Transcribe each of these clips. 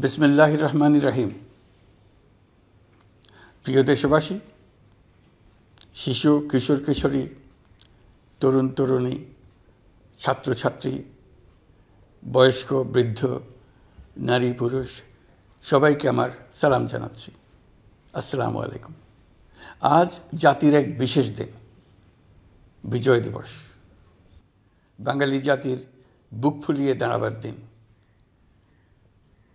বিসমিল্লাহির রহমানির রহিম। প্রিয় দেশবাসী, শিশু, কিশোর কিশোরী, তরুণ তরুণী, ছাত্রছাত্রী, বয়স্ক বৃদ্ধ, নারী পুরুষ সবাইকে আমার সালাম জানাচ্ছি। আসসালামু আলাইকুম। আজ জাতির এক বিশেষ দিন, বিজয় দিবস। বাঙালি জাতির বুক ফুলিয়ে দাঁড়াবার দিন।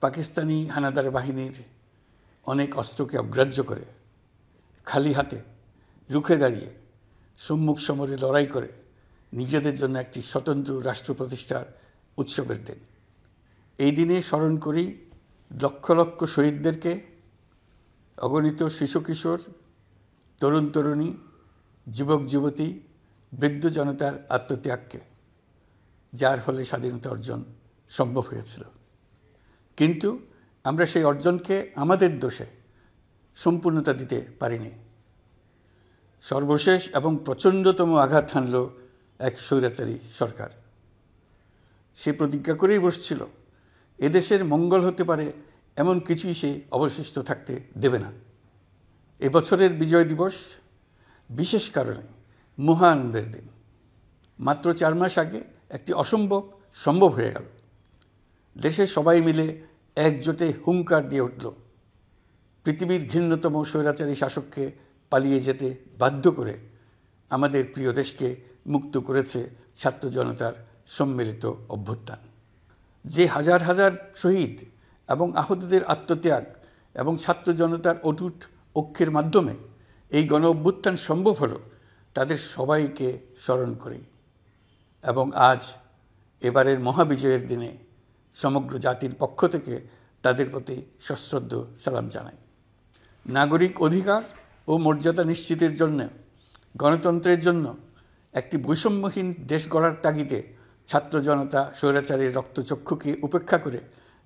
পাকিস্তানি হানাদার বাহিনীর অনেক অস্ত্রকে অগ্রাহ্য করে খালি হাতে রুখে দাঁড়িয়ে সম্মুখ সমরে লড়াই করে নিজেদের জন্য একটি স্বতন্ত্র রাষ্ট্র প্রতিষ্ঠার উৎসবের দিন। এই দিনে স্মরণ করি লক্ষ লক্ষ শহীদদেরকে, অগণিত শিশু কিশোর, তরুণ তরুণী, যুবক যুবতী, বৃদ্ধ জনতার আত্মত্যাগকে, যার ফলে স্বাধীনতা অর্জন সম্ভব হয়েছিল। কিন্তু আমরা সেই অর্জনকে আমাদের দোষে সম্পূর্ণতা দিতে পারিনি। সর্বশেষ এবং প্রচণ্ডতম আঘাত হানল এক স্বৈরাচারী সরকার। সে প্রতিজ্ঞা করেই বসছিল, এদেশের মঙ্গল হতে পারে এমন কিছুই সে অবশিষ্ট থাকতে দেবে না। এবছরের বিজয় দিবস বিশেষ কারণে মহানন্দের দিন। মাত্র 4 মাস আগে একটি অসম্ভব সম্ভব হয়ে গেল। দেশের সবাই মিলে একজোটে হুঙ্কার দিয়ে উঠল। পৃথিবীর ঘৃণ্যতম স্বৈরাচারী শাসককে পালিয়ে যেতে বাধ্য করে আমাদের প্রিয় দেশকে মুক্ত করেছে ছাত্র জনতার সম্মিলিত অভ্যুত্থান। যে হাজার হাজার শহীদ এবং আহতদের আত্মত্যাগ এবং ছাত্র জনতার অটুট ঐক্যের মাধ্যমে এই গণ অভ্যুত্থান সম্ভব হলো, তাদের সবাইকে স্মরণ করি এবং আজ এবারের মহাবিজয়ের দিনে সমগ্র জাতির পক্ষ থেকে তাদের প্রতি সশ্রদ্ধ সালাম জানাই। নাগরিক অধিকার ও মর্যাদা নিশ্চিতের জন্য, গণতন্ত্রের জন্য একটি বৈষম্যহীন দেশ গড়ার তাগিদে ছাত্র জনতা স্বৈরাচারীর রক্তচক্ষুকে উপেক্ষা করে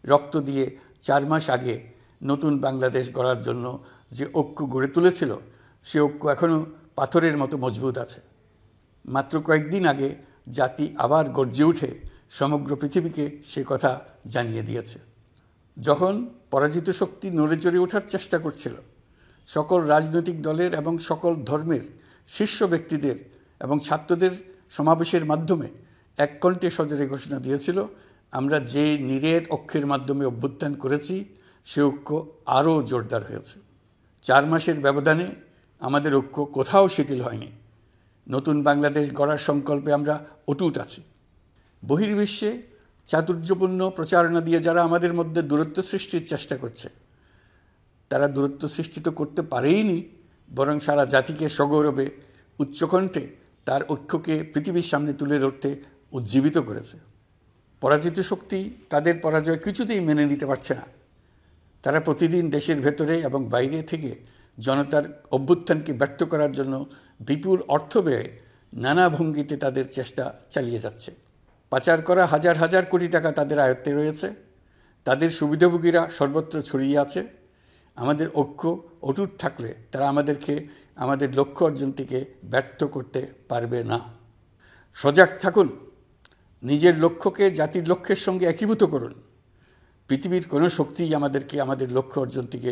রক্ত দিয়ে 4 মাস আগে নতুন বাংলাদেশ গড়ার জন্য যে ঐক্য গড়ে তুলেছিল, সে ঐক্য এখনও পাথরের মতো মজবুত আছে। মাত্র কয়েকদিন আগে জাতি আবার গর্জে উঠে সমগ্র পৃথিবীকে সে কথা জানিয়ে দিয়েছে। যখন পরাজিত শক্তি নড়ে চড়ে ওঠার চেষ্টা করছিল, সকল রাজনৈতিক দলের এবং সকল ধর্মের শীর্ষ ব্যক্তিদের এবং ছাত্রদের সমাবেশের মাধ্যমে এক কণ্ঠে সজোরে ঘোষণা দিয়েছিল, আমরা যে নিরেট ঐক্যের মাধ্যমে অভ্যুত্থান করেছি সে ঐক্য আরও জোরদার হয়েছে। 4 মাসের ব্যবধানে আমাদের ঐক্য কোথাও শিথিল হয়নি। নতুন বাংলাদেশ গড়ার সংকল্পে আমরা অটুট আছি। বহির্বিশ্বে চাতুর্যপূর্ণ প্রচারণা দিয়ে যারা আমাদের মধ্যে দূরত্ব সৃষ্টির চেষ্টা করছে, তারা দূরত্ব সৃষ্টি তো করতে পারেইনি, বরং সারা জাতিকে সগৌরবে উচ্চকণ্ঠে তার ঐক্যকে পৃথিবীর সামনে তুলে ধরতে উজ্জীবিত করেছে। পরাজিত শক্তি তাদের পরাজয় কিছুতেই মেনে নিতে পারছে না। তারা প্রতিদিন দেশের ভেতরে এবং বাইরে থেকে জনতার অভ্যুত্থানকে ব্যর্থ করার জন্য বিপুল অর্থ ব্যয়ে নানা ভঙ্গিতে তাদের চেষ্টা চালিয়ে যাচ্ছে। পাচার করা হাজার হাজার কোটি টাকা তাদের আয়ত্তে রয়েছে। তাদের সুবিধাভোগীরা সর্বত্র ছড়িয়ে আছে। আমাদের ঐক্য অটুট থাকলে তারা আমাদেরকে আমাদের লক্ষ্য অর্জন থেকে ব্যর্থ করতে পারবে না। সজাগ থাকুন, নিজের লক্ষ্যকে জাতির লক্ষ্যের সঙ্গে একীভূত করুন। পৃথিবীর কোনো শক্তিই আমাদেরকে আমাদের লক্ষ্য অর্জন থেকে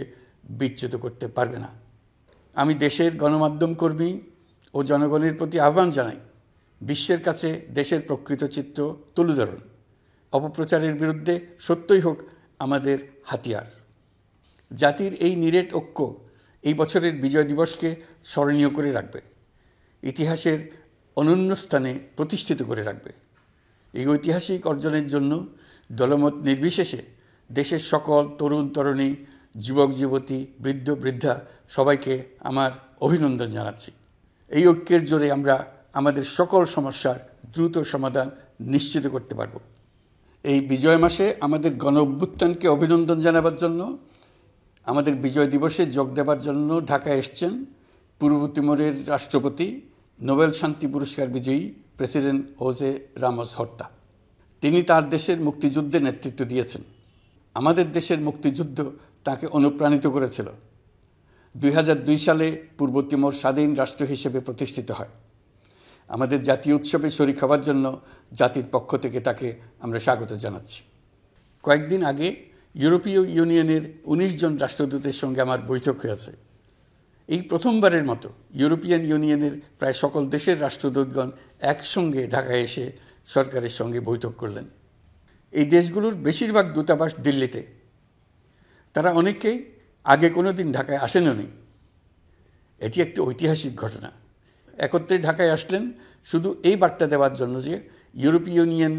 বিচ্যুত করতে পারবে না। আমি দেশের গণমাধ্যম কর্মী ও জনগণের প্রতি আহ্বান জানাই, বিশ্বের কাছে দেশের প্রকৃত চিত্র তুলে ধরুন। অপপ্রচারের বিরুদ্ধে সত্যই হোক আমাদের হাতিয়ার। জাতির এই নিরেট ঐক্য এই বছরের বিজয় দিবসকে স্মরণীয় করে রাখবে, ইতিহাসের অনন্য স্থানে প্রতিষ্ঠিত করে রাখবে। এই ঐতিহাসিক অর্জনের জন্য দলমত নির্বিশেষে দেশের সকল তরুণ তরুণী, যুবক যুবতী, বৃদ্ধ বৃদ্ধা সবাইকে আমার অভিনন্দন জানাচ্ছি। এই ঐক্যের জোরে আমরা আমাদের সকল সমস্যার দ্রুত সমাধান নিশ্চিত করতে পারব। এই বিজয় মাসে আমাদের গণ অভ্যুত্থানকে অভিনন্দন জানাবার জন্য, আমাদের বিজয় দিবসে যোগ দেবার জন্য ঢাকায় এসছেন পূর্ব তিমোরের রাষ্ট্রপতি, নোবেল শান্তি পুরস্কার বিজয়ী প্রেসিডেন্ট হোসে রামোস হর্তা। তিনি তার দেশের মুক্তিযুদ্ধে নেতৃত্ব দিয়েছেন। আমাদের দেশের মুক্তিযুদ্ধ তাকে অনুপ্রাণিত করেছিল। 2002 সালে পূর্ব তিমোর স্বাধীন রাষ্ট্র হিসেবে প্রতিষ্ঠিত হয়। আমাদের জাতীয় উৎসবে শরীক হওয়ার জন্য জাতির পক্ষ থেকে তাকে আমরা স্বাগত জানাচ্ছি। কয়েকদিন আগে ইউরোপীয় ইউনিয়নের ১৯ জন রাষ্ট্রদূতের সঙ্গে আমার বৈঠক হয়েছে। এই প্রথমবারের মতো ইউরোপিয়ান ইউনিয়নের প্রায় সকল দেশের রাষ্ট্রদূতগণ একসঙ্গে ঢাকায় এসে সরকারের সঙ্গে বৈঠক করলেন। এই দেশগুলোর বেশিরভাগ দূতাবাস দিল্লিতে। তারা অনেকেই আগে কোনো দিন ঢাকায় আসেননি। এটি একটি ঐতিহাসিক ঘটনা। একত্রে ঢাকায় আসলেন শুধু এই বার্তা দেওয়ার জন্য যে ইউরোপীয় ইউনিয়ন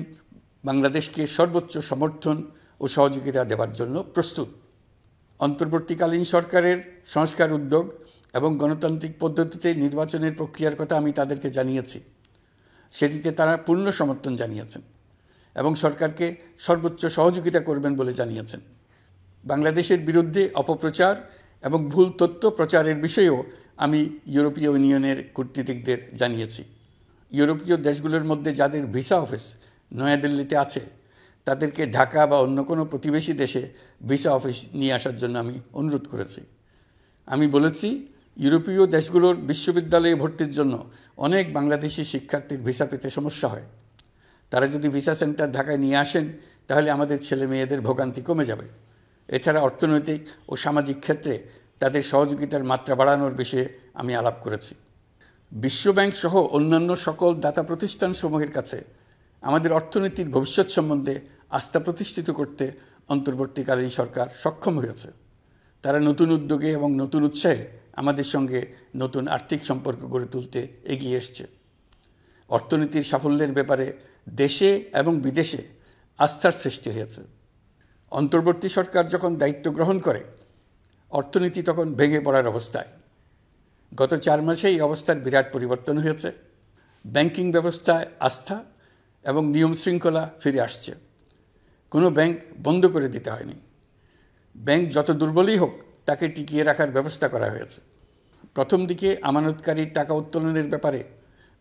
বাংলাদেশকে সর্বোচ্চ সমর্থন ও সহযোগিতা দেওয়ার জন্য প্রস্তুত। অন্তর্বর্তীকালীন সরকারের সংস্কার উদ্যোগ এবং গণতান্ত্রিক পদ্ধতিতে নির্বাচনের প্রক্রিয়ার কথা আমি তাদেরকে জানিয়েছি। সেটিতে তারা পূর্ণ সমর্থন জানিয়েছেন এবং সরকারকে সর্বোচ্চ সহযোগিতা করবেন বলে জানিয়েছেন। বাংলাদেশের বিরুদ্ধে অপপ্রচার এবং ভুল তথ্য প্রচারের বিষয়েও আমি ইউরোপীয় ইউনিয়নের কূটনীতিকদের জানিয়েছি। ইউরোপীয় দেশগুলোর মধ্যে যাদের ভিসা অফিস নয়াদিল্লিতে আছে তাদেরকে ঢাকা বা অন্য কোনো প্রতিবেশী দেশে ভিসা অফিস নিয়ে আসার জন্য আমি অনুরোধ করেছি। আমি বলেছি, ইউরোপীয় দেশগুলোর বিশ্ববিদ্যালয়ে ভর্তির জন্য অনেক বাংলাদেশি শিক্ষার্থীর ভিসা পেতে সমস্যা হয়। তারা যদি ভিসা সেন্টার ঢাকায় নিয়ে আসেন তাহলে আমাদের ছেলে মেয়েদের ভোগান্তি কমে যাবে। এছাড়া অর্থনৈতিক ও সামাজিক ক্ষেত্রে তাদের সহযোগিতার মাত্রা বাড়ানোর বিষয়ে আমি আলাপ করেছি। বিশ্বব্যাংক সহ অন্যান্য সকল দাতা প্রতিষ্ঠানসমূহের কাছে আমাদের অর্থনীতির ভবিষ্যৎ সম্বন্ধে আস্থা প্রতিষ্ঠিত করতে অন্তর্বর্তীকালীন সরকার সক্ষম হয়েছে। তারা নতুন উদ্যোগে এবং নতুন উৎসাহে আমাদের সঙ্গে নতুন আর্থিক সম্পর্ক গড়ে তুলতে এগিয়ে এসছে। অর্থনীতির সাফল্যের ব্যাপারে দেশে এবং বিদেশে আস্থার সৃষ্টি হয়েছে। অন্তর্বর্তী সরকার যখন দায়িত্ব গ্রহণ করে অর্থনীতি তখন ভেঙে পড়ার অবস্থায়। গত 4 মাসে এই অবস্থার বিরাট পরিবর্তন হয়েছে। ব্যাংকিং ব্যবস্থায় আস্থা এবং নিয়ম শৃঙ্খলা ফিরে আসছে। কোনো ব্যাংক বন্ধ করে দিতে হয়নি। ব্যাংক যত দুর্বলই হোক তাকে টিকিয়ে রাখার ব্যবস্থা করা হয়েছে। প্রথম দিকে আমানতকারীর টাকা উত্তোলনের ব্যাপারে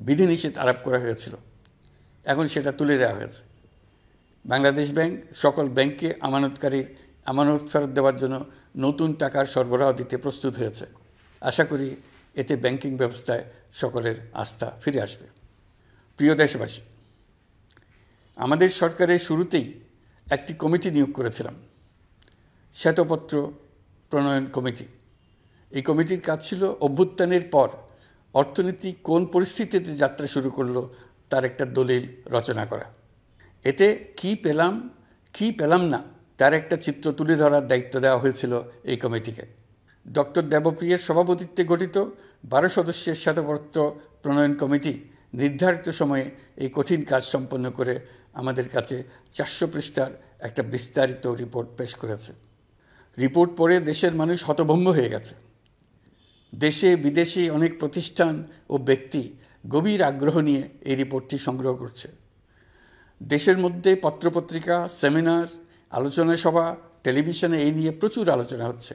বিধিনিষেধ আরোপ করা হয়েছিল, এখন সেটা তুলে দেওয়া হয়েছে। বাংলাদেশ ব্যাংক সকল ব্যাংককে আমানতকারীর আমানত ফেরত দেওয়ার জন্য নতুন টাকার সরবরাহ দিতে প্রস্তুত হয়েছে। আশা করি এতে ব্যাংকিং ব্যবস্থায় সকলের আস্থা ফিরে আসবে। প্রিয় দেশবাসী, আমাদের সরকারের শুরুতেই একটি কমিটি নিয়োগ করেছিলাম, শ্বেতপত্র প্রণয়ন কমিটি। এই কমিটির কাজ ছিল অভ্যুত্থানের পর অর্থনীতি কোন পরিস্থিতিতে যাত্রা শুরু করলো তার একটা দলিল রচনা করা। এতে কি পেলাম কি পেলাম না তার একটা চিত্র তুলে ধরার দায়িত্ব দেওয়া হয়েছিল এই কমিটিকে। ডক্টর দেবপ্রিয়ের সভাপতিত্বে গঠিত 12 সদস্যের শ্বেতপত্র প্রণয়ন কমিটি নির্ধারিত সময়ে এই কঠিন কাজ সম্পন্ন করে আমাদের কাছে 400 পৃষ্ঠার একটা বিস্তারিত রিপোর্ট পেশ করেছে। রিপোর্ট পড়ে দেশের মানুষ হতভম্ব হয়ে গেছে। দেশে বিদেশে অনেক প্রতিষ্ঠান ও ব্যক্তি গভীর আগ্রহ নিয়ে এই রিপোর্টটি সংগ্রহ করছে। দেশের মধ্যে পত্রপত্রিকা, সেমিনার, আলোচনা সভা, টেলিভিশনে এই নিয়ে প্রচুর আলোচনা হচ্ছে।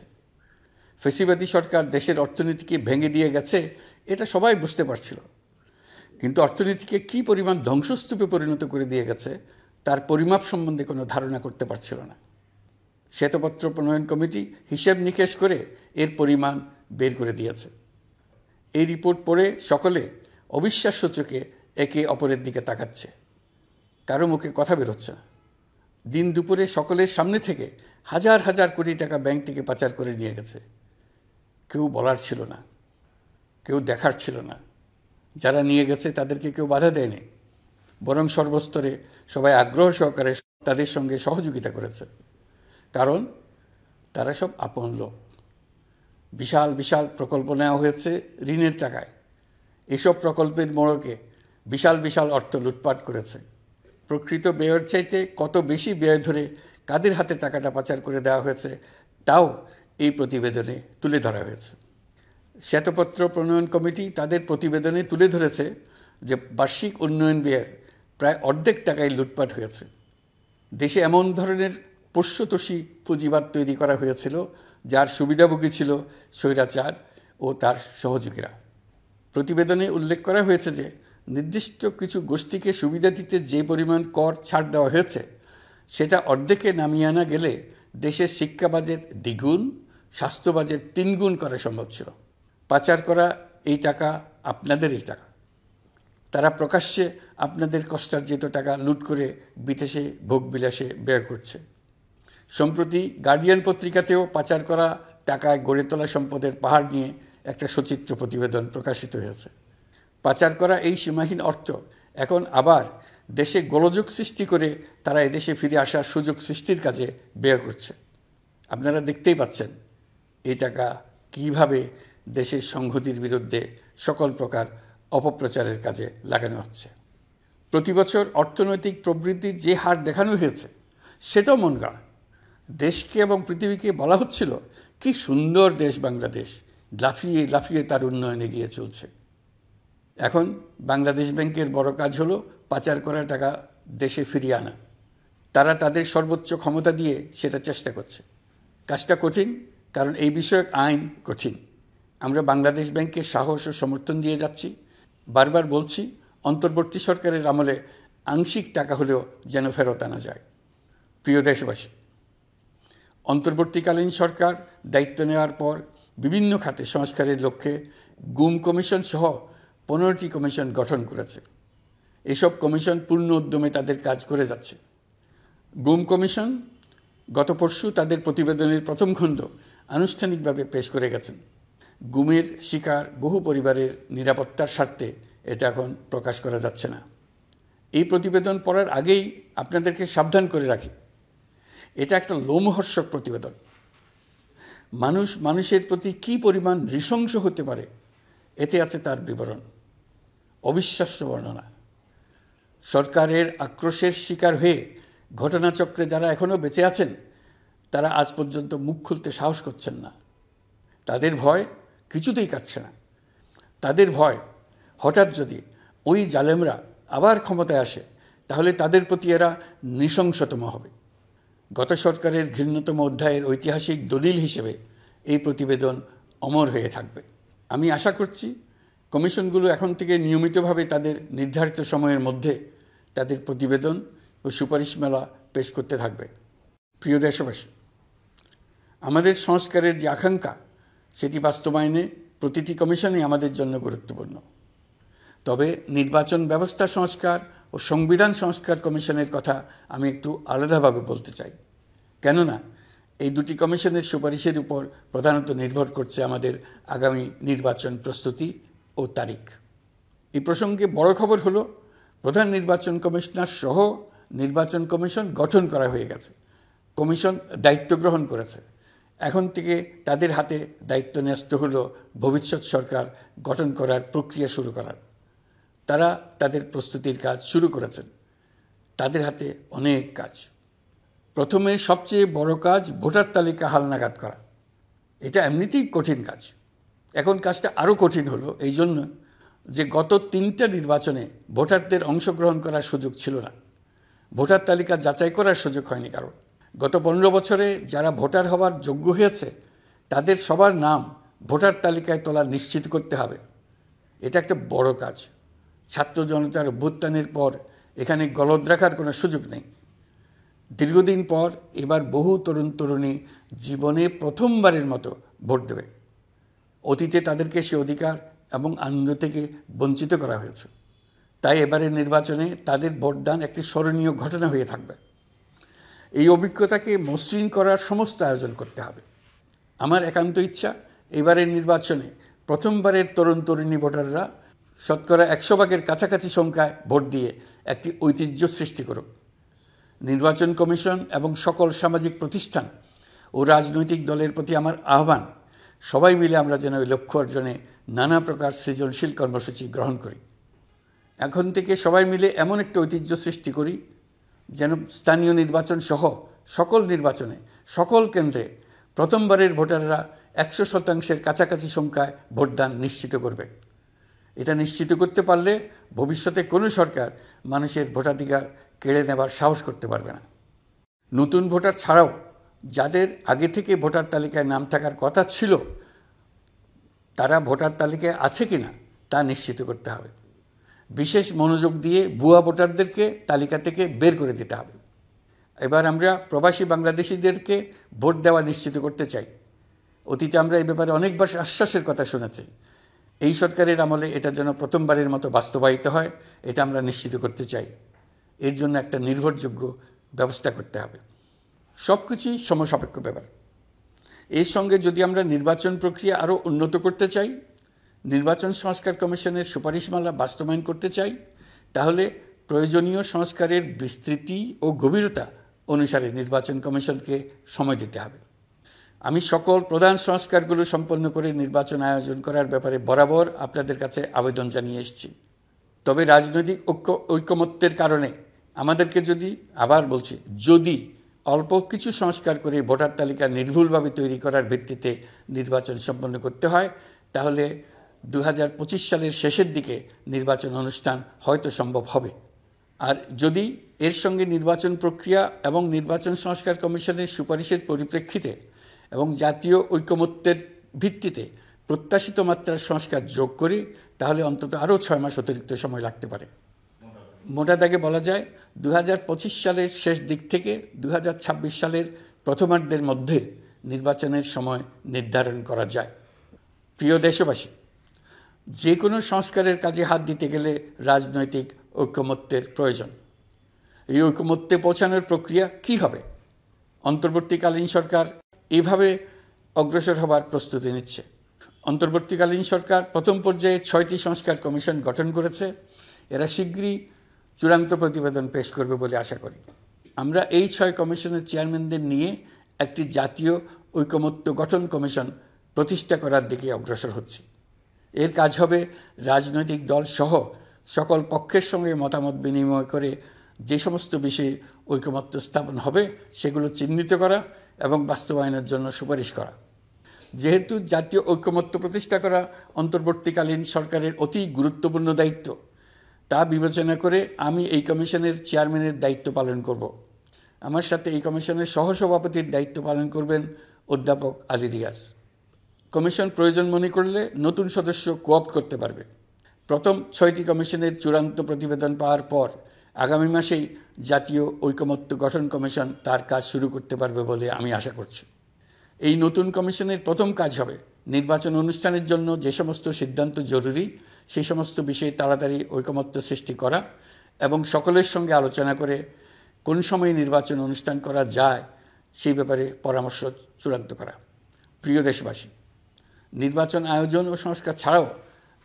ফ্যাসিবাদী সরকার দেশের অর্থনীতিকে ভেঙে দিয়ে গেছে এটা সবাই বুঝতে পারছিল, কিন্তু অর্থনীতিকে কী পরিমাণ ধ্বংসস্তূপে পরিণত করে দিয়ে গেছে তার পরিমাপ সম্বন্ধে কোনো ধারণা করতে পারছিল না। শ্বেতপত্র প্রণয়ন কমিটি হিসেব নিকেশ করে এর পরিমাণ বের করে দিয়েছে। এই রিপোর্ট পড়ে সকলে অবিশ্বাস্য চোখে একে অপরের দিকে তাকাচ্ছে। কারো মুখে কথা বেরোচ্ছে না। দিন দুপুরে সকলের সামনে থেকে হাজার হাজার কোটি টাকা ব্যাংক থেকে পাচার করে নিয়ে গেছে। কেউ বলার ছিল না, কেউ দেখার ছিল না। যারা নিয়ে গেছে তাদেরকে কেউ বাধা দেয়নি, বরং সর্বস্তরে সবাই আগ্রহ সহকারে তাদের সঙ্গে সহযোগিতা করেছে। কারণ তারা সব আপন লোক। বিশাল বিশাল প্রকল্প নেওয়া হয়েছে ঋণের টাকায়। এসব প্রকল্পের মোড়কে বিশাল বিশাল অর্থ লুটপাট করেছে। প্রকৃত ব্যয়ের চাইতে কত বেশি ব্যয় ধরে কাদের হাতে টাকাটা পাচার করে দেওয়া হয়েছে তাও এই প্রতিবেদনে তুলে ধরা হয়েছে। শ্বেতপত্র প্রণয়ন কমিটি তাদের প্রতিবেদনে তুলে ধরেছে যে বার্ষিক উন্নয়ন ব্যয়ের প্রায় অর্ধেক টাকায় লুটপাট হয়েছে। দেশে এমন ধরনের পোষ্যতোষী পুঁজিবাদ তৈরি করা হয়েছিল যার সুবিধাভোগী ছিল স্বৈরাচার ও তার সহযোগীরা। প্রতিবেদনে উল্লেখ করা হয়েছে যে নির্দিষ্ট কিছু গোষ্ঠীকে সুবিধা দিতে যে পরিমাণ কর ছাড় দেওয়া হয়েছে সেটা অর্ধেকে নামিয়ে আনা গেলে দেশের শিক্ষা বাজেট দ্বিগুণ, স্বাস্থ্য বাজেট 3 গুণ করা সম্ভব ছিল। পাচার করা এই টাকা আপনাদেরই টাকা। তারা প্রকাশ্যে আপনাদের কষ্টার্জিত টাকা লুট করে বিদেশে ভোগবিলাসে ব্যয় করছে। সম্প্রতি গার্ডিয়ান পত্রিকাতেও পাচার করা টাকায় গড়ে তোলা সম্পদের পাহাড় নিয়ে একটা সচিত্র প্রতিবেদন প্রকাশিত হয়েছে। পাচার করা এই সীমাহীন অর্থ এখন আবার দেশে গোলযোগ সৃষ্টি করে তারা এদেশে ফিরে আসার সুযোগ সৃষ্টির কাজে ব্যয় করছে। আপনারা দেখতেই পাচ্ছেন এই টাকা কীভাবে দেশের সংহতির বিরুদ্ধে সকল প্রকার অপপ্রচারের কাজে লাগানো হচ্ছে। প্রতি বছর অর্থনৈতিক প্রবৃদ্ধির যে হার দেখানো হয়েছে সেটাও মন গড়া। দেশকে এবং পৃথিবীকে বলা হচ্ছিল কি সুন্দর দেশ বাংলাদেশ, লাফিয়ে লাফিয়ে তার উন্নয়নে গিয়ে চলছে। এখন বাংলাদেশ ব্যাংকের বড় কাজ হলো পাচার করা টাকা দেশে ফিরিয়ে আনা। তারা তাদের সর্বোচ্চ ক্ষমতা দিয়ে সেটা চেষ্টা করছে। কাজটা কঠিন, কারণ এই বিষয়ক আইন কঠিন। আমরা বাংলাদেশ ব্যাংকের সাহস ও সমর্থন দিয়ে যাচ্ছি। বারবার বলছি, অন্তর্বর্তী সরকারের আমলে আংশিক টাকা হলেও যেন ফেরত আনা যায়। প্রিয় দেশবাসী, অন্তর্বর্তীকালীন সরকার দায়িত্ব নেওয়ার পর বিভিন্ন খাতে সংস্কারের লক্ষ্যে গুম কমিশন সহ 15টি কমিশন গঠন করেছে। এসব কমিশন পূর্ণ উদ্যমে তাদের কাজ করে যাচ্ছে। গুম কমিশন গত পরশু তাদের প্রতিবেদনের প্রথম খণ্ড আনুষ্ঠানিকভাবে পেশ করে গেছেন। গুমের শিকার বহু পরিবারের নিরাপত্তার স্বার্থে এটা এখন প্রকাশ করা যাচ্ছে না। এই প্রতিবেদন পড়ার আগেই আপনাদেরকে সাবধান করে রাখি, এটা একটা লোমহর্ষক প্রতিবেদন। মানুষ মানুষের প্রতি কী পরিমাণ নৃশংস হতে পারে এতে আছে তার বিবরণ। অবিশ্বাস্য বর্ণনা। সরকারের আক্রোশের শিকার হয়ে ঘটনাচক্রে যারা এখনও বেঁচে আছেন তারা আজ পর্যন্ত মুখ খুলতে সাহস করছেন না। তাদের ভয় কিছুতেই কাটছে না। তাদের ভয় হঠাৎ যদি ওই জালেমরা আবার ক্ষমতায় আসে তাহলে তাদের প্রতি এরা নৃশংসতম হবে। গত সরকারের ঘৃণ্যতম অধ্যায়ের ঐতিহাসিক দলিল হিসেবে এই প্রতিবেদন অমর হয়ে থাকবে। আমি আশা করছি কমিশনগুলো এখন থেকে নিয়মিতভাবে তাদের নির্ধারিত সময়ের মধ্যে তাদের প্রতিবেদন ও সুপারিশমালা পেশ করতে থাকবে। প্রিয় দেশবাসী, আমাদের সংস্কারের যে আকাঙ্ক্ষা সেটি বাস্তবায়নে প্রতিটি কমিশনই আমাদের জন্য গুরুত্বপূর্ণ। তবে নির্বাচন ব্যবস্থা সংস্কার ও সংবিধান সংস্কার কমিশনের কথা আমি একটু আলাদাভাবে বলতে চাই। কেননা এই দুটি কমিশনের সুপারিশের উপর প্রধানত নির্ভর করছে আমাদের আগামী নির্বাচন প্রস্তুতি ও তারিখ। এই প্রসঙ্গে বড় খবর হলো প্রধান নির্বাচন কমিশনার সহ নির্বাচন কমিশন গঠন করা হয়ে গেছে। কমিশন দায়িত্ব গ্রহণ করেছে। এখন থেকে তাদের হাতে দায়িত্ব ন্যস্ত হলো ভবিষ্যৎ সরকার গঠন করার প্রক্রিয়া শুরু করার। তারা তাদের প্রস্তুতির কাজ শুরু করেছেন। তাদের হাতে অনেক কাজ। প্রথমে সবচেয়ে বড় কাজ ভোটার তালিকা হালনাগাদ করা। এটা এমনিতেই কঠিন কাজ। এখন কাজটা আরও কঠিন হলো এই জন্য যে গত 3টা নির্বাচনে ভোটারদের অংশগ্রহণ করার সুযোগ ছিল না। ভোটার তালিকা যাচাই করার সুযোগ হয়নি কারণ। গত 15 বছরে যারা ভোটার হওয়ার যোগ্য হয়েছে তাদের সবার নাম ভোটার তালিকায় তোলা নিশ্চিত করতে হবে। এটা একটা বড় কাজ। ছাত্র জনতার অভ্যুত্থানের পর এখানে গলদ রাখার কোনো সুযোগ নেই। দীর্ঘদিন পর এবার বহু তরুণ তরুণী জীবনে প্রথমবারের মতো ভোট দেবে। অতীতে তাদেরকে সে অধিকার এবং আনন্দ থেকে বঞ্চিত করা হয়েছে। তাই এবারের নির্বাচনে তাদের ভোটদান একটি স্মরণীয় ঘটনা হয়ে থাকবে। এই অভিজ্ঞতাকে মসৃণ করার সমস্ত আয়োজন করতে হবে। আমার একান্ত ইচ্ছা এবারের নির্বাচনে প্রথমবারের তরুণ তরুণী ভোটাররা শতকরা 100 কাছাকাছি সংখ্যায় ভোট দিয়ে একটি ঐতিহ্য সৃষ্টি করুক। নির্বাচন কমিশন এবং সকল সামাজিক প্রতিষ্ঠান ও রাজনৈতিক দলের প্রতি আমার আহ্বান, সবাই মিলে আমরা যেন ওই লক্ষ্য অর্জনে নানা প্রকার সৃজনশীল কর্মসূচি গ্রহণ করি। এখন থেকে সবাই মিলে এমন একটা ঐতিহ্য সৃষ্টি করি যেন স্থানীয় নির্বাচন সহ সকল নির্বাচনে সকল কেন্দ্রে প্রথমবারের ভোটাররা 100% কাছাকাছি সংখ্যায় ভোটদান নিশ্চিত করবে। এটা নিশ্চিত করতে পারলে ভবিষ্যতে কোনো সরকার মানুষের ভোটাধিকার কেড়ে নেবার সাহস করতে পারবে না। নতুন ভোটার ছাড়াও যাদের আগে থেকে ভোটার তালিকায় নাম থাকার কথা ছিল তারা ভোটার তালিকায় আছে কিনা তা নিশ্চিত করতে হবে। বিশেষ মনোযোগ দিয়ে ভুয়া ভোটারদেরকে তালিকা থেকে বের করে দিতে হবে। এবার আমরা প্রবাসী বাংলাদেশিদেরকে ভোট দেওয়া নিশ্চিত করতে চাই। অতীতে আমরা এই ব্যাপারে অনেকবার আশ্বাসের কথা শুনেছি। এই সরকারের আমলে এটা যেন প্রথমবারের মতো বাস্তবায়িত হয়, এটা আমরা নিশ্চিত করতে চাই। এর জন্য একটা নির্ভরযোগ্য ব্যবস্থা করতে হবে। সব কিছুই সমসাপেক্ষ ব্যাপার। এর সঙ্গে যদি আমরা নির্বাচন প্রক্রিয়া আরও উন্নত করতে চাই, নির্বাচন সংস্কার কমিশনের সুপারিশমালা বাস্তবায়ন করতে চাই, তাহলে প্রয়োজনীয় সংস্কারের বিস্তৃতি ও গভীরতা অনুসারে নির্বাচন কমিশনকে সময় দিতে হবে। আমি সকল প্রধান সংস্কারগুলো সম্পন্ন করে নির্বাচন আয়োজন করার ব্যাপারে বরাবর আপনাদের কাছে আবেদন জানিয়ে এসেছি। তবে রাজনৈতিক ঐকমত্যের কারণে আমাদেরকে যদি অল্প কিছু সংস্কার করে ভোটার তালিকা নির্ভুলভাবে তৈরি করার ভিত্তিতে নির্বাচন সম্পন্ন করতে হয়, তাহলে 2025 সালের শেষের দিকে নির্বাচন অনুষ্ঠান হয়তো সম্ভব হবে। আর যদি এর সঙ্গে নির্বাচন প্রক্রিয়া এবং নির্বাচন সংস্কার কমিশনের সুপারিশের পরিপ্রেক্ষিতে এবং জাতীয় ঐকমত্যের ভিত্তিতে প্রত্যাশিত মাত্রার সংস্কার যোগ করি, তাহলে অন্তত আরও 6 মাস অতিরিক্ত সময় লাগতে পারে। মোটা দাগে বলা যায় 2025 সালের শেষ দিক থেকে 2026 সালের প্রথমার্ধের মধ্যে নির্বাচনের সময় নির্ধারণ করা যায়। প্রিয় দেশবাসী, যে কোনো সংস্কারের কাজে হাত দিতে গেলে রাজনৈতিক ঐকমত্যের প্রয়োজন। এই ঐকমত্যে পৌঁছানোর প্রক্রিয়া কি হবে? অন্তর্বর্তীকালীন সরকার এভাবে অগ্রসর হবার প্রস্তুতি নিচ্ছে। অন্তর্বর্তীকালীন সরকার প্রথম পর্যায়ে 6টি সংস্কার কমিশন গঠন করেছে। এরা শীঘ্রই চূড়ান্ত প্রতিবেদন পেশ করবে বলে আশা করি। আমরা এই 6 কমিশনের চেয়ারম্যানদের নিয়ে একটি জাতীয় ঐকমত্য গঠন কমিশন প্রতিষ্ঠা করার দিকে অগ্রসর হচ্ছে। এর কাজ হবে রাজনৈতিক দল সহ সকল পক্ষের সঙ্গে মতামত বিনিময় করে যে সমস্ত বিষয়ে ঐকমত্য স্থাপন হবে সেগুলো চিহ্নিত করা এবং বাস্তবায়নের জন্য সুপারিশ করা। যেহেতু জাতীয় ঐকমত্য প্রতিষ্ঠা করা অন্তর্বর্তীকালীন সরকারের অতি গুরুত্বপূর্ণ দায়িত্ব, তা বিবেচনা করে আমি এই কমিশনের চেয়ারম্যানের দায়িত্ব পালন করব। আমার সাথে এই কমিশনের সহসভাপতির দায়িত্ব পালন করবেন অধ্যাপক আলী রিয়াজ। কমিশন প্রয়োজন মনে করলে নতুন সদস্য কোঅপ্ট করতে পারবে। প্রথম 6টি কমিশনের চূড়ান্ত প্রতিবেদন পাওয়ার পর আগামী মাসেই জাতীয় ঐকমত্য গঠন কমিশন তার কাজ শুরু করতে পারবে বলে আমি আশা করছি। এই নতুন কমিশনের প্রথম কাজ হবে নির্বাচন অনুষ্ঠানের জন্য যে সমস্ত সিদ্ধান্ত জরুরি সেই সমস্ত বিষয়ে তাড়াতাড়ি ঐকমত্য সৃষ্টি করা এবং সকলের সঙ্গে আলোচনা করে কোন সময়ে নির্বাচন অনুষ্ঠান করা যায় সেই ব্যাপারে পরামর্শ চূড়ান্ত করা। প্রিয় দেশবাসী, নির্বাচন আয়োজন ও সংস্কার ছাড়াও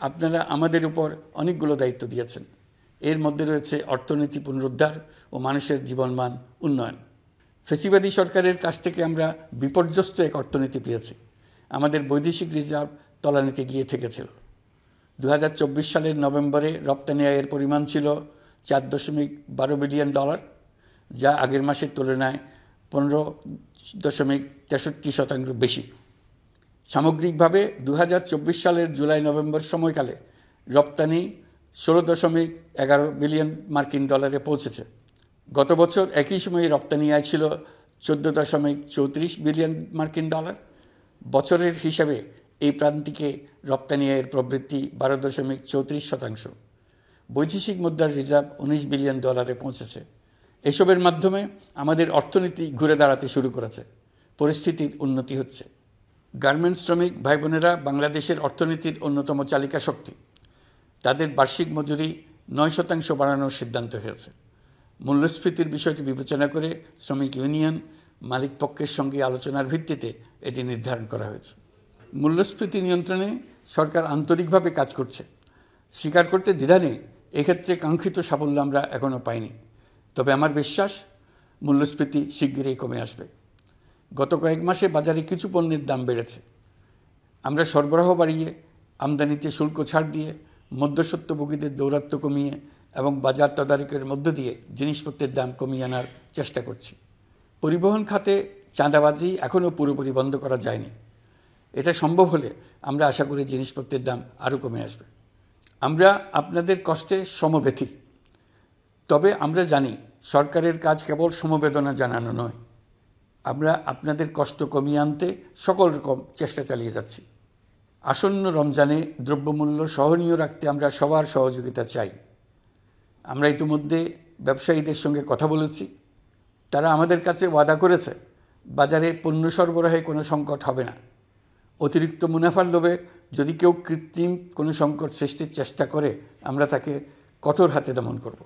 আপনারা আমাদের উপর অনেকগুলো দায়িত্ব দিয়েছেন। এর মধ্যে রয়েছে অর্থনীতি পুনরুদ্ধার ও মানুষের জীবনমান উন্নয়ন। ফ্যাসিবাদী সরকারের কাছ থেকে আমরা বিপর্যস্ত এক অর্থনীতি পেয়েছি। আমাদের বৈদেশিক রিজার্ভ তলানিতে গিয়ে ঠেকেছিল। 2024 সালের নভেম্বরে রপ্তানি আয়ের পরিমাণ ছিল $4.12 বিলিয়ন, যা আগের মাসের তুলনায় 15.63% বেশি। সামগ্রিকভাবে 2024 সালের জুলাই নভেম্বর সময়কালে রপ্তানি $16.11 বিলিয়ন মার্কিন ডলারে পৌঁছেছে। গত বছর একই সময়ে রপ্তানি আয় ছিল $14.34 বিলিয়ন মার্কিন ডলার। বছরের হিসাবে এই প্রান্তিকে রপ্তানি আয়ের প্রবৃদ্ধি 12.34%। বৈদেশিক মুদ্রার রিজার্ভ $19 বিলিয়ন পৌঁছেছে। এসবের মাধ্যমে আমাদের অর্থনীতি ঘুরে দাঁড়াতে শুরু করেছে। পরিস্থিতির উন্নতি হচ্ছে। গার্মেন্টস শ্রমিক ভাই বোনেরা বাংলাদেশের অর্থনীতির অন্যতম চালিকা শক্তি। তাদের বার্ষিক মজুরি 9% বাড়ানোর সিদ্ধান্ত হয়েছে। মূল্যস্ফীতির বিষয়টি বিবেচনা করে শ্রমিক ইউনিয়ন মালিক পক্ষের সঙ্গে আলোচনার ভিত্তিতে এটি নির্ধারণ করা হয়েছে। মূল্যস্ফীতি নিয়ন্ত্রণে সরকার আন্তরিকভাবে কাজ করছে। স্বীকার করতে দ্বিধা নেই, এক্ষেত্রে কাঙ্ক্ষিত সাফল্য আমরা এখনও পাইনি। তবে আমার বিশ্বাস মূল্যস্ফীতি শিগগিরই কমে আসবে। গত কয়েক মাসে বাজারে কিছু পণ্যের দাম বেড়েছে। আমরা সরবরাহ বাড়িয়ে, আমদানিতে শুল্ক ছাড় দিয়ে, মধ্যস্বত্বভোগীদের দৌরাত্ম্য কমিয়ে এবং বাজার তদারকির মধ্য দিয়ে জিনিসপত্রের দাম কমিয়ে আনার চেষ্টা করছি। পরিবহন খাতে চাঁদাবাজি এখনও পুরোপুরি বন্ধ করা যায়নি। এটা সম্ভব হলে আমরা আশা করি জিনিসপত্রের দাম আরও কমে আসবে। আমরা আপনাদের কষ্টে সমব্যথী। তবে আমরা জানি সরকারের কাজ কেবল সমবেদনা জানানো নয়। আমরা আপনাদের কষ্ট কমিয়ে আনতে সকল রকম চেষ্টা চালিয়ে যাচ্ছি। আসন্ন রমজানে দ্রব্যমূল্য সহনীয় রাখতে আমরা সবার সহযোগিতা চাই। আমরা ইতিমধ্যে ব্যবসায়ীদের সঙ্গে কথা বলেছি। তারা আমাদের কাছে ওয়াদা করেছে বাজারে পণ্য সরবরাহে কোনো সংকট হবে না। অতিরিক্ত মুনাফার লোভে যদি কেউ কৃত্রিম কোনো সংকট সৃষ্টির চেষ্টা করে আমরা তাকে কঠোর হাতে দমন করব।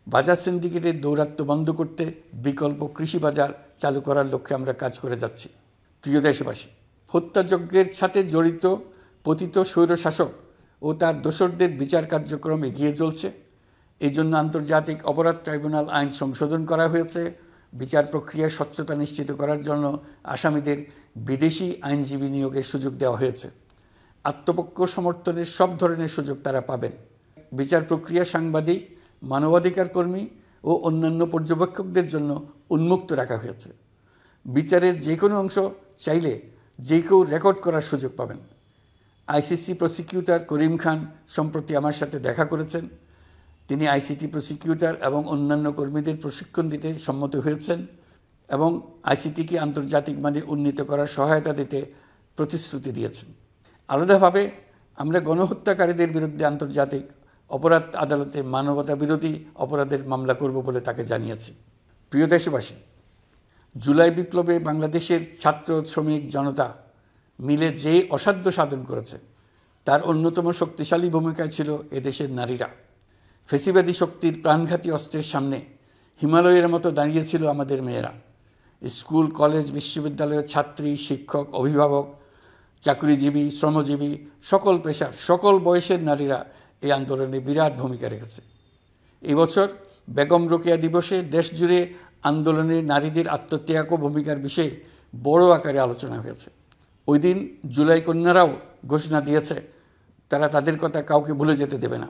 বাজার সিন্ডিকেটের দৌরাত্ম্য বন্ধ করতে বিকল্প কৃষি বাজার চালু করার লক্ষ্যে আমরা কাজ করে যাচ্ছি। প্রিয় দেশবাসী, হত্যাযজ্ঞের সাথে জড়িত পতিত স্বৈরশাসক ও তার দোসরদের বিচার কার্যক্রম এগিয়ে চলছে। এই জন্য আন্তর্জাতিক অপরাধ ট্রাইব্যুনাল আইন সংশোধন করা হয়েছে। বিচার প্রক্রিয়ার স্বচ্ছতা নিশ্চিত করার জন্য আসামিদের বিদেশি আইনজীবী নিয়োগের সুযোগ দেওয়া হয়েছে। আত্মপক্ষ সমর্থনের সব ধরনের সুযোগ তারা পাবেন। বিচার প্রক্রিয়া সাংবাদিক, মানবাধিকার কর্মী ও অন্যান্য পর্যবেক্ষকদের জন্য উন্মুক্ত রাখা হয়েছে। বিচারের যে কোনো অংশ চাইলে যে কেউ রেকর্ড করার সুযোগ পাবেন। আইসিসি প্রসিকিউটর করিম খান সম্প্রতি আমার সাথে দেখা করেছেন। তিনি আইসিটি প্রসিকিউটর এবং অন্যান্য কর্মীদের প্রশিক্ষণ দিতে সম্মত হয়েছেন এবং আইসিটিকে আন্তর্জাতিক মানে উন্নীত করার সহায়তা দিতে প্রতিশ্রুতি দিয়েছেন। আলাদাভাবে আমরা গণহত্যাকারীদের বিরুদ্ধে আন্তর্জাতিক অপরাধ আদালতে মানবতা বিরোধী অপরাধের মামলা করব বলে তাকে জানিয়েছি। প্রিয় দেশবাসী, জুলাই বিপ্লবে বাংলাদেশের ছাত্র, শ্রমিক, জনতা মিলে যে অসাধ্য সাধন করেছে তার অন্যতম শক্তিশালী ভূমিকায় ছিল এদেশের নারীরা। ফেসিবাদী শক্তির প্রাণঘাতী অস্ত্রের সামনে হিমালয়ের মতো দাঁড়িয়েছিল আমাদের মেয়েরা। স্কুল, কলেজ, বিশ্ববিদ্যালয়ের ছাত্রী, শিক্ষক, অভিভাবক, চাকরিজীবী, শ্রমজীবী, সকল পেশার, সকল বয়সের নারীরা এই আন্দোলনে বিরাট ভূমিকা রেখেছে। এবছর বেগম রোকেয়া দিবসে দেশজুড়ে আন্দোলনে নারীদের আত্মত্যাগ ও ভূমিকার বিষয়ে বড় আকারে আলোচনা হয়েছে। ওই দিন জুলাই কন্যারাও ঘোষণা দিয়েছে তারা তাদের কথা কাউকে ভুলে যেতে দেবে না।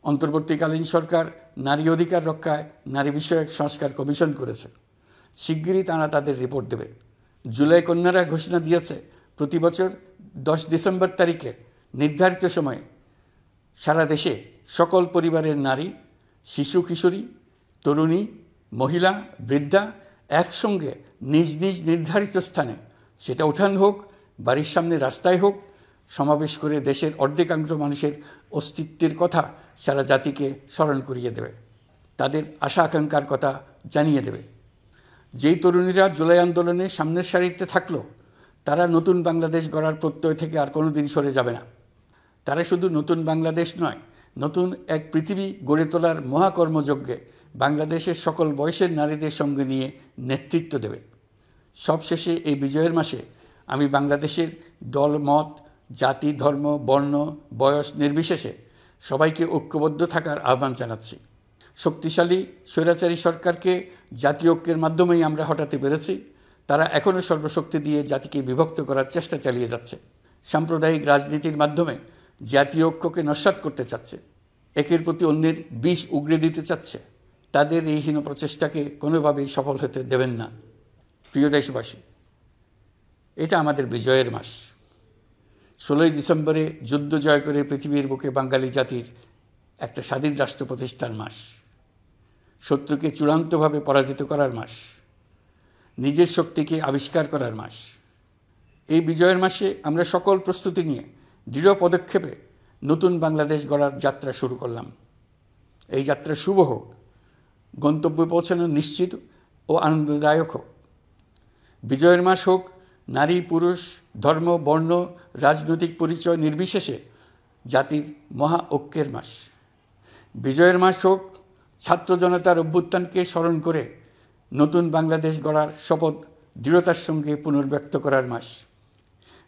অন্তর্বর্তীকালীন সরকার নারী অধিকার রক্ষায় নারী বিষয়ক সংস্কার কমিশন করেছে। শিগগিরই তারা তাদের রিপোর্ট দেবে। জুলাই কন্যারা ঘোষণা দিয়েছে প্রতি বছর 10 ডিসেম্বর তারিখে নির্ধারিত সময়ে সারা দেশে সকল পরিবারের নারী, শিশু, কিশোরী, তরুণী, মহিলা, বৃদ্ধা একসঙ্গে নিজ নিজ নির্ধারিত স্থানে, সেটা উঠান হোক, বাড়ির সামনে রাস্তায় হোক, সমাবেশ করে দেশের অর্ধেকাংশ মানুষের অস্তিত্বের কথা সারা জাতিকে স্মরণ করিয়ে দেবে, তাদের আশা আকাঙ্ক্ষার কথা জানিয়ে দেবে। যেই তরুণীরা জুলাই আন্দোলনে সামনের সারিতে থাকলো তারা নতুন বাংলাদেশ গড়ার প্রত্যয় থেকে আর কোনোদিন সরে যাবে না। তারা শুধু নতুন বাংলাদেশ নয়, নতুন এক পৃথিবী গড়ে তোলার মহাকর্মযজ্ঞে বাংলাদেশের সকল বয়সের নারীদের সঙ্গে নিয়ে নেতৃত্ব দেবে। সবশেষে এই বিজয়ের মাসে আমি বাংলাদেশের দল, মত, জাতি, ধর্ম, বর্ণ, বয়স নির্বিশেষে সবাইকে ঐক্যবদ্ধ থাকার আহ্বান জানাচ্ছি। শক্তিশালী স্বৈরাচারী সরকারকে জাতীয় ঐক্যের মাধ্যমেই আমরা হটাতে পেরেছি। তারা এখনও সর্বশক্তি দিয়ে জাতিকে বিভক্ত করার চেষ্টা চালিয়ে যাচ্ছে। সাম্প্রদায়িক রাজনীতির মাধ্যমে জাতীয় ঐক্যকে নস্যাৎ করতে চাচ্ছে, একের প্রতি অন্যের বিষ উগড়ে দিতে চাচ্ছে। তাদের এই হীন প্রচেষ্টাকে কোনোভাবেই সফল হতে দেবেন না। প্রিয় দেশবাসী, এটা আমাদের বিজয়ের মাস। 16 ডিসেম্বরে যুদ্ধ জয় করে পৃথিবীর বুকে বাঙালি জাতির একটা স্বাধীন রাষ্ট্র প্রতিষ্ঠার মাস, শত্রুকে চূড়ান্তভাবে পরাজিত করার মাস, নিজের শক্তিকে আবিষ্কার করার মাস। এই বিজয়ের মাসে আমরা সকল প্রস্তুতি নিয়ে দৃঢ় পদক্ষেপে নতুন বাংলাদেশ গড়ার যাত্রা শুরু করলাম। এই যাত্রা শুভ হোক, গন্তব্যে পৌঁছানো নিশ্চিত ও আনন্দদায়ক হোক। বিজয়ের মাস হোক নারী, পুরুষ, ধর্ম, বর্ণ, রাজনৈতিক পরিচয় নির্বিশেষে জাতির মহা ঐক্যের মাস। বিজয়ের মাস হোক ছাত্র জনতার অভ্যুত্থানকে স্মরণ করে নতুন বাংলাদেশ গড়ার শপথ দৃঢ়তার সঙ্গে পুনর্ব্যক্ত করার মাস।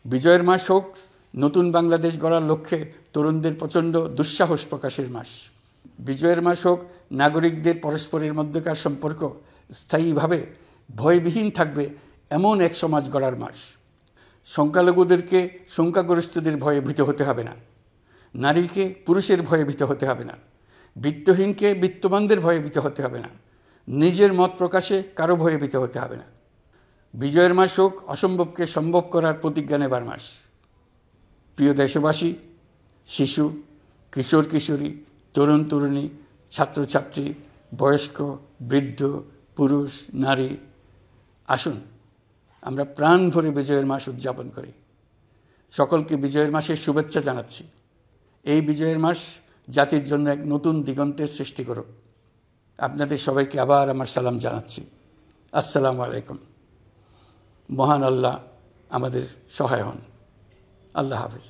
বিজয়ের মাস হোক নতুন বাংলাদেশ গড়ার লক্ষ্যে তরুণদের প্রচণ্ড দুঃসাহস প্রকাশের মাস। বিজয়ের মাস হোক নাগরিকদের পরস্পরের মধ্যকার সম্পর্ক স্থায়ীভাবে ভয়বিহীন থাকবে এমন এক সমাজ গড়ার মাস। সংখ্যালঘুদেরকে সংখ্যাগরিষ্ঠদের ভয়ে ভীত হতে হবে না, নারীকে পুরুষের ভয়ে ভীত হতে হবে না, বিত্তহীনকে বিত্তবানদের ভয়ে ভীত হতে হবে না, নিজের মত প্রকাশে কারো ভয়ে ভীত হতে হবে না। বিজয়ের মাস হোক অসম্ভবকে সম্ভব করার প্রতিজ্ঞা নেবার মাস। প্রিয় দেশবাসী, শিশু, কিশোর কিশোরী, তরুণ তরুণী, ছাত্রছাত্রী, বয়স্ক, বৃদ্ধ, পুরুষ, নারী, আসুন আমরা প্রাণ ভরে বিজয়ের মাস উদযাপন করি। সকলকে বিজয়ের মাসের শুভেচ্ছা জানাচ্ছি। এই বিজয়ের মাস জাতির জন্য এক নতুন দিগন্তের সৃষ্টি করুক। আপনাদের সবাইকে আবার আমার সালাম জানাচ্ছি। আসসালামু আলাইকুম। মহান আল্লাহ আমাদের সহায় হন। আল্লাহ হাফেজ।